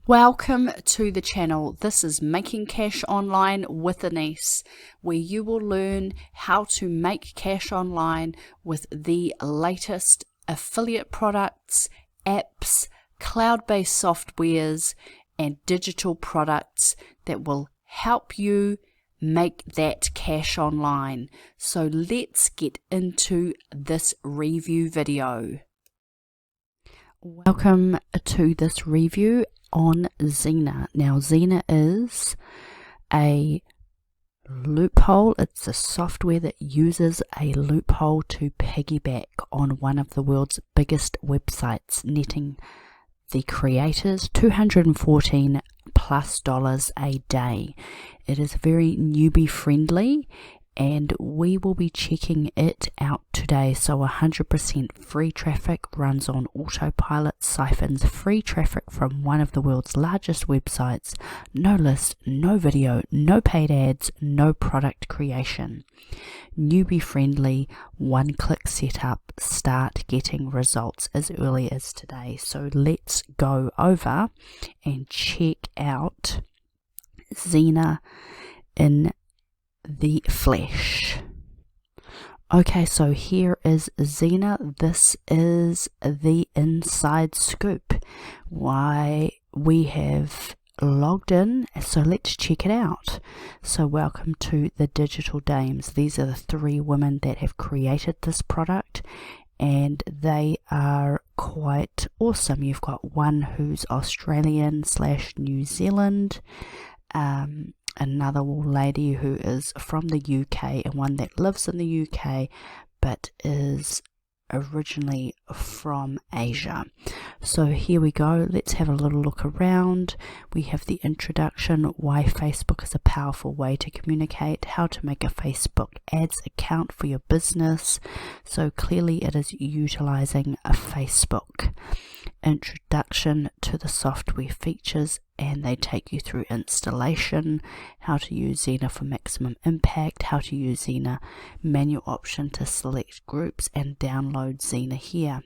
Welcome to the channel. This is Making Cash Online with Anise, where you will learn how to make cash online with the latest affiliate products, apps, cloud-based softwares, and digital products that will help you make that cash online. So let's get into this review video. Welcome to this review on Xena. Now, Xena is a loophole. It's a software that uses a loophole to piggyback on one of the world's biggest websites, netting the creators $214 plus a day. It is very newbie friendly, and we will be checking it out today. So 100% free traffic, runs on autopilot, siphons free traffic from one of the world's largest websites. No list, no video, no paid ads, no product creation. Newbie friendly, one-click setup, start getting results as early as today. So let's go over and check out Xena in the flesh. Okay, so here is Xena. This is the inside scoop. Why we have logged in, so let's check it out. So welcome to the Digital Dames. These are the three women that have created this product, and they are quite awesome. You've got one who's Australian / New Zealand, another lady who is from the UK, and one that lives in the UK but is originally from Asia. So here we go. Let's have a little look around. We have the introduction, why Facebook is a powerful way to communicate, how to make a Facebook ads account for your business. So clearly it is utilizing a Facebook. Introduction to the software features, and they take you through installation, how to use Xena for maximum impact, how to use Xena, manual option to select groups, and download Xena here.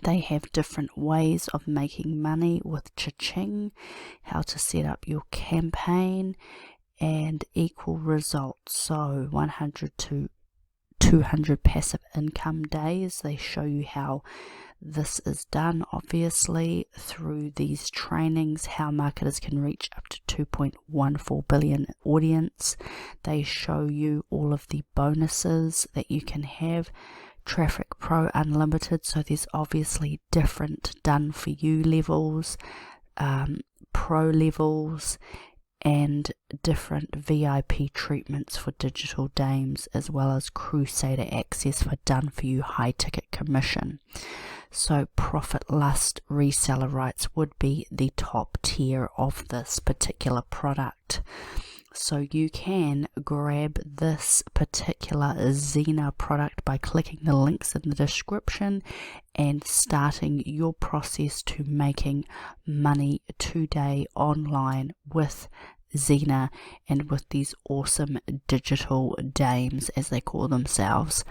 They have different ways of making money with Cha-Ching, how to set up your campaign, and equal results. So 100 to 200 passive income days. They show you how this is done, obviously, through these trainings, how marketers can reach up to 2.14 billion audience. They show you all of the bonuses that you can have. Traffic Pro Unlimited, so there's obviously different done for you levels, pro levels, and different VIP treatments for Digital Dames, as well as Crusader access for done for you high ticket commission. So Profit Lust reseller rights would be the top tier of this particular product. So you can grab this particular Xena product by clicking the links in the description and starting your process to making money today online with Xena and with these awesome Digital Dames, as they call themselves.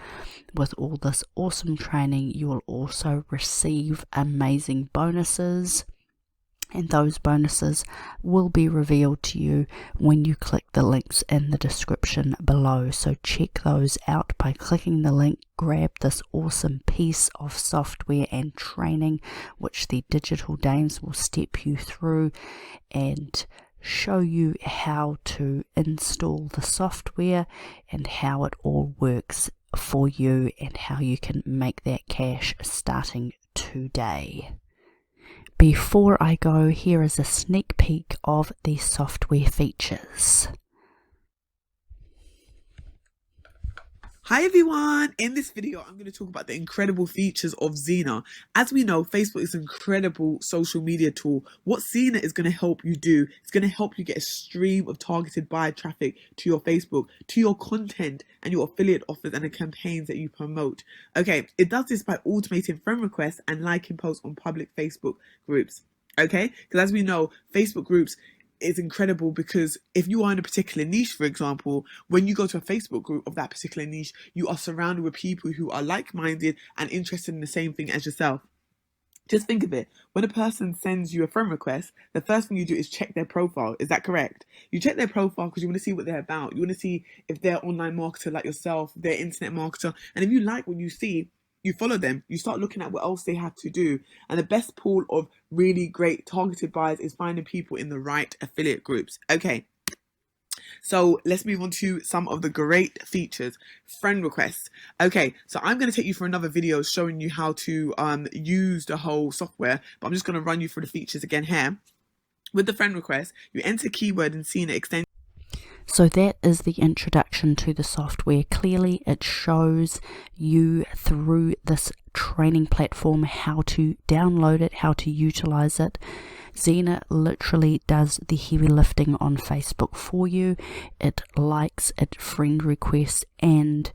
With all this awesome training, you will also receive amazing bonuses, and those bonuses will be revealed to you when you click the links in the description below. So check those out by clicking the link. Grab this awesome piece of software and training which the Digital Dames will step you through and show you how to install the software and how it all works for you and how you can make that cash starting today. Before I go, here is a sneak peek of the software features. Hi everyone! In this video, I'm going to talk about the incredible features of Xena. As we know, Facebook is an incredible social media tool. What Xena is going to help you do, it's going to help you get a stream of targeted buyer traffic to your Facebook, to your content and your affiliate offers and the campaigns that you promote. Okay, it does this by automating friend requests and liking posts on public Facebook groups. Okay, because as we know, Facebook groups is incredible because if you are in a particular niche, for example, when you go to a Facebook group of that particular niche, you are surrounded with people who are like-minded and interested in the same thing as yourself. Just think of it. When a person sends you a friend request, the first thing you do is check their profile. Is that correct? You check their profile because you want to see what they're about. You want to see if they're an online marketer like yourself, they're an internet marketer. And if you like what you see, you follow them. You start looking at what else they have to do. And the best pool of really great targeted buyers is finding people in the right affiliate groups. Okay. So let's move on to some of the great features. Friend requests. Okay, so I'm going to take you for another video showing you how to use the whole software, but I'm just going to run you through the features again here. With the friend request, you enter keyword and Sina extension. So that is the introduction to the software. Clearly it shows you through this training platform how to download it, how to utilize it. Zina literally does the heavy lifting on Facebook for you. It likes, it friend requests, and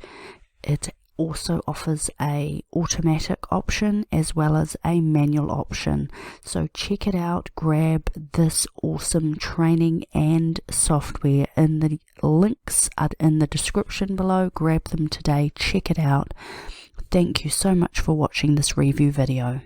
it also offers a automatic option as well as a manual option. So check it out, grab this awesome training and software, and the links are in the description below. Grab them today, check it out. Thank you so much for watching this review video.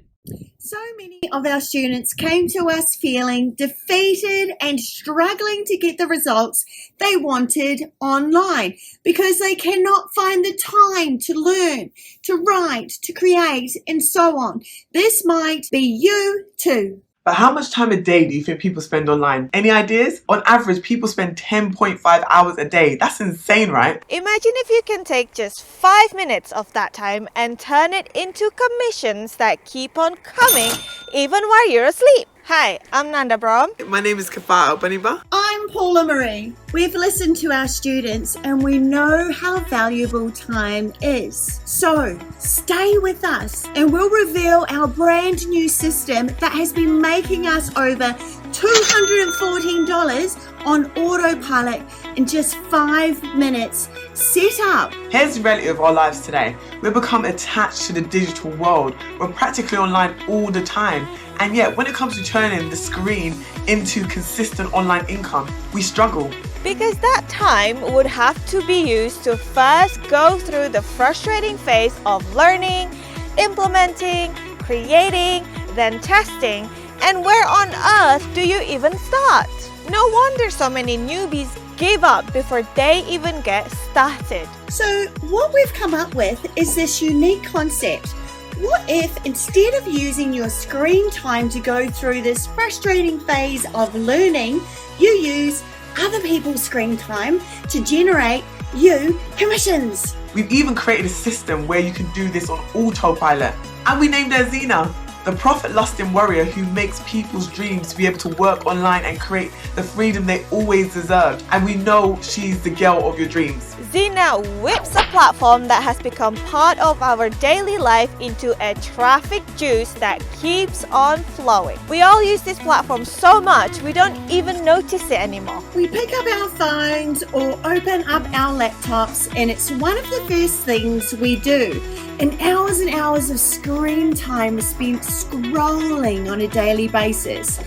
So many of our students came to us feeling defeated and struggling to get the results they wanted online because they cannot find the time to learn, to write, to create, and so on. This might be you too. But how much time a day do you think people spend online? Any ideas? On average, people spend 10.5 hours a day. That's insane, right? Imagine if you can take just 5 minutes of that time and turn it into commissions that keep on coming even while you're asleep. Hi, I'm Nanda Brahm. My name is Kafa Albaniba. I'm Paula Marie. We've listened to our students and we know how valuable time is. So stay with us and we'll reveal our brand new system that has been making us over $214 on autopilot in just 5 minutes. Set up. Here's the reality of our lives today. We've become attached to the digital world. We're practically online all the time. And yet, when it comes to turning the screen into consistent online income, we struggle. Because that time would have to be used to first go through the frustrating phase of learning, implementing, creating, then testing. And where on earth do you even start? No wonder so many newbies give up before they even get started. So what we've come up with is this unique concept. What if instead of using your screen time to go through this frustrating phase of learning, you use other people's screen time to generate you commissions? We've even created a system where you can do this on autopilot. And we named her Zina, the profit-lusting warrior who makes people's dreams to be able to work online and create the freedom they always deserved. And we know she's the girl of your dreams. Zina whips a platform that has become part of our daily life into a traffic juice that keeps on flowing. We all use this platform so much we don't even notice it anymore. We pick up our phones or open up our laptops and it's one of the first things we do. And hours of screen time is spent scrolling on a daily basis.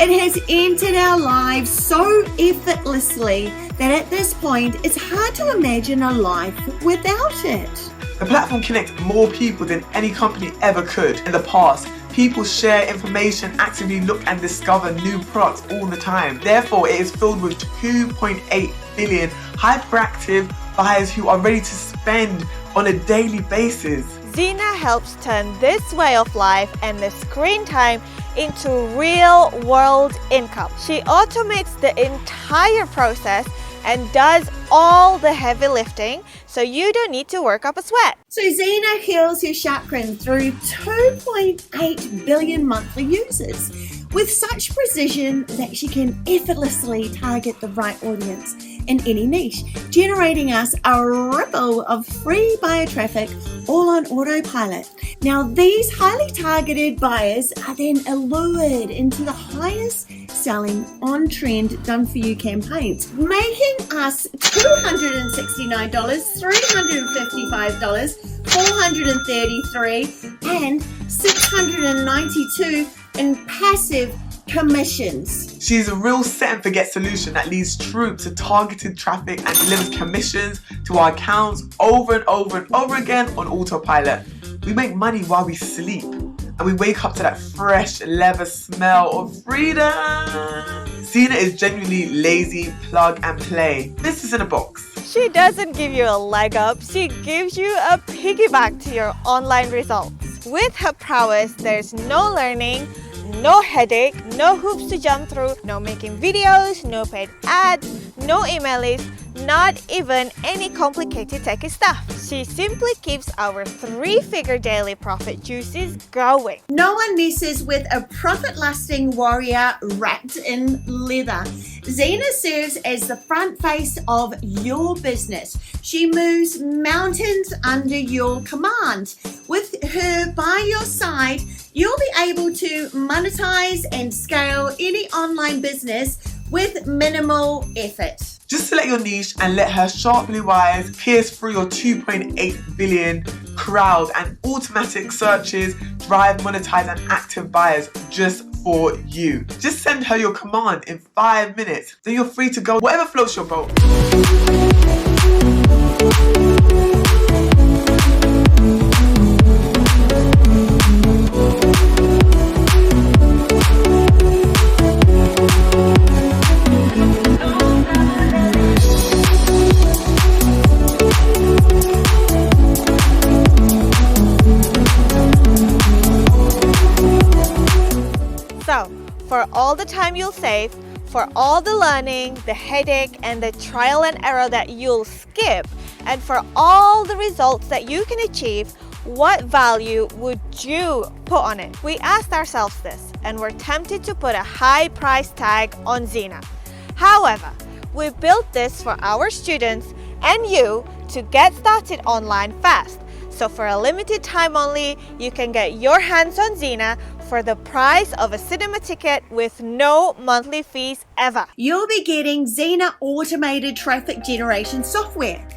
It has entered our lives so effortlessly that at this point, it's hard to imagine a life without it. The platform connects more people than any company ever could in the past. People share information, actively look and discover new products all the time. Therefore, it is filled with 2.8 billion hyperactive buyers who are ready to spend on a daily basis. Zina helps turn this way of life and the screen time into real world income. She automates the entire process and does all the heavy lifting, so you don't need to work up a sweat. So Zina heals her chakra through 2.8 billion monthly users with such precision that she can effortlessly target the right audience in any niche, generating us a ripple of free buyer traffic all on autopilot. Now these highly targeted buyers are then allured into the highest selling on-trend done-for-you campaigns, making us $269, $355, $433 and $692 in passive commissions. She's a real set and forget solution that leads troops to targeted traffic and delivers commissions to our accounts over and over and over again on autopilot. We make money while we sleep. and we wake up to that fresh leather smell of freedom. Zena is genuinely lazy plug and play. This is in a box. She doesn't give you a leg up, she gives you a piggyback to your online results. With her prowess, there's no learning, no headache, no hoops to jump through, no making videos, no paid ads, no email lists, not even any complicated techie stuff. She simply keeps our 3-figure daily profit juices going. No one messes with a profit-lasting warrior wrapped in leather. Zena serves as the front face of your business. She moves mountains under your command. With her by your side, you'll be able to monetize and scale any online business with minimal effort. Just select your niche and let her sharp blue eyes pierce through your 2.8 billion crowd, and automatic searches drive, monetize, and active buyers just for you. Just send her your command in 5 minutes, then you're free to go whatever floats your boat. So, for all the time you'll save, for all the learning, the headache, and the trial and error that you'll skip, and for all the results that you can achieve, what value would you put on it? We asked ourselves this, and we're tempted to put a high price tag on Zena. However, we built this for our students and you to get started online fast. So for a limited time only, you can get your hands on Zena for the price of a cinema ticket with no monthly fees ever. You'll be getting Zena automated traffic generation software.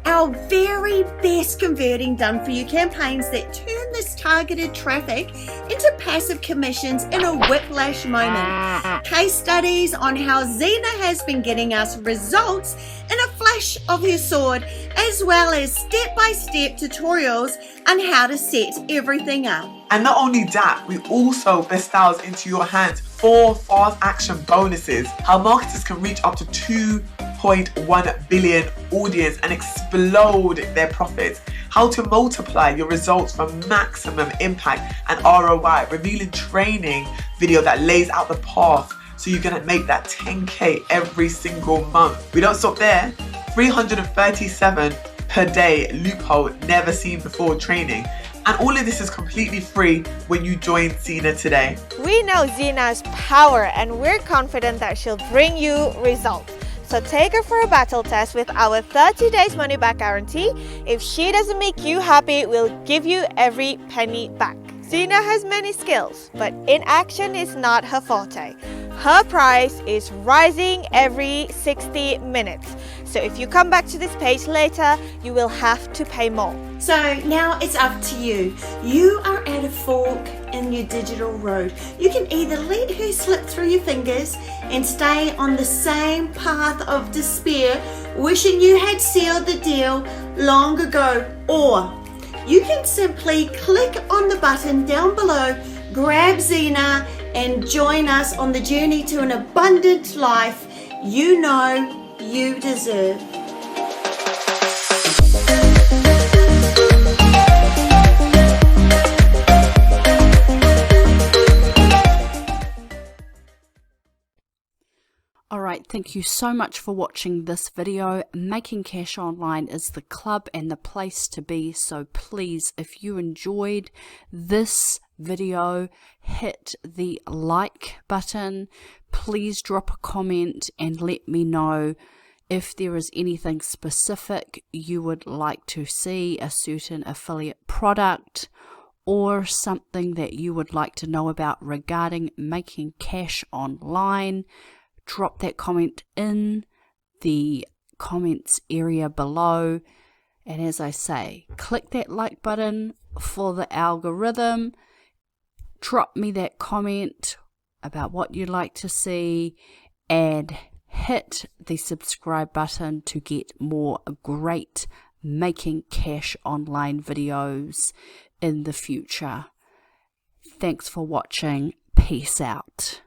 Our very best converting done for you campaigns that turn this targeted traffic into passive commissions in a whiplash moment. Case studies on how Zena has been getting us results in a flash of her sword, as well as step-by-step tutorials on how to set everything up. And not only that, we also bestows into your hands 4 fast action bonuses. How marketers can reach up to 2.1 billion audience and explode their profits. How to multiply your results for maximum impact and ROI. Revealing training video that lays out the path so you're gonna make that 10K every single month. We don't stop there. 337 per day loophole never seen before training. And all of this is completely free when you join Zena today. We know Zena's power and we're confident that she'll bring you results. So take her for a battle test with our 30 days money back guarantee. If she doesn't make you happy, we'll give you every penny back. Zena has many skills, but inaction is not her forte. Her price is rising every 60 minutes. So if you come back to this page later, you will have to pay more. So now it's up to you. You are at a fork in your digital road. You can either let her slip through your fingers and stay on the same path of despair, wishing you had sealed the deal long ago, or you can simply click on the button down below, grab Zena, and join us on the journey to an abundant life you know you deserve. Alright, thank you so much for watching this video. Making Cash Online is the club and the place to be, so please, if you enjoyed this video, hit the like button. Please drop a comment and let me know if there is anything specific you would like to see, a certain affiliate product or something that you would like to know about regarding making cash online. Drop that comment in the comments area below, and as I say, click that like button for the algorithm. Drop me that comment about what you'd like to see, and hit the subscribe button to get more great Making Cash Online videos in the future. Thanks for watching. Peace out.